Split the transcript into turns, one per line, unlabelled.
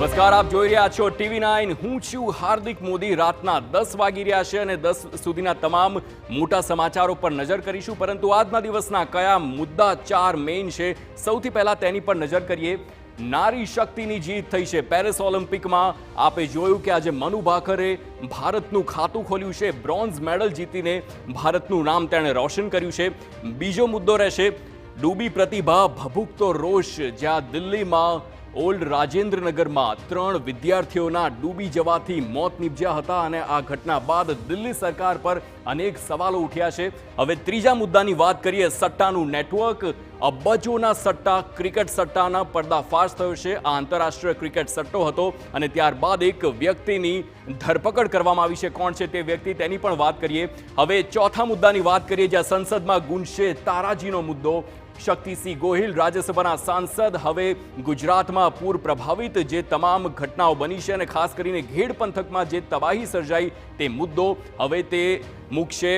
નમસ્કાર, આપ જોઈ રહ્યા છો TV9। હું છું હાર્દિક મોદી। રાતના 10 વાગી રહ્યા છે અને 10 સુધીના તમામ મોટા સમાચારો પર નજર કરીશું, પરંતુ આજના દિવસના કયા મુદ્દા 4 મેઇન છે સૌથી પહેલા તેની પર નજર કરીએ। નારી શક્તિની જીત થઈ છે પેરિસ ઓલિમ્પિકમાં। આપે જોયું કે આજે મનુ ભાકરે ભારતનું ખાતું ખોલ્યું છે, બ્રોન્ઝ મેડલ જીતીને ભારતનું નામ તેણે રોશન કર્યું છે। બીજો મુદ્દો રહેશે ડૂબી પ્રતિભા ભભૂકતો રોષ, જ્યાં દિલ્હીમાં ઓલ્ડ રાજેન્દ્રનગરમાં 3 વિદ્યાર્થીઓના ડૂબી જવાથી મોત નીપજ્યા હતા અને આ ઘટના બાદ દિલ્હી સરકાર પર અનેક સવાલો ઉઠ્યા છે। હવે ત્રીજા મુદ્દાની વાત કરીએ, સટ્ટાનું નેટવર્ક। અબજોના સટ્ટા, ક્રિકેટ સટ્ટાના પર્દાફાશ થયો છે। આ આંતરરાષ્ટ્રીય ક્રિકેટ સટ્ટો હતો અને ત્યારબાદ એક વ્યક્તિની ધરપકડ કરવામાં આવી છે। કોણ છે તે વ્યક્તિ, તેની પણ વાત કરીએ। હવે ચોથા મુદ્દાની વાત કરીએ, જ્યાં સંસદમાં ગુંજશે તારાજીનો મુદ્દો। શક્તિસિંહ ગોહિલ રાજ્યસભાના સાંસદ હવે ગુજરાતમાં પૂર પ્રભાવિત જે તમામ ઘટનાઓ બની છે અને ખાસ કરીને ઘેડ પંથકમાં જે તબાહી સર્જાઈ તે મુદ્દો હવે તે મૂકશે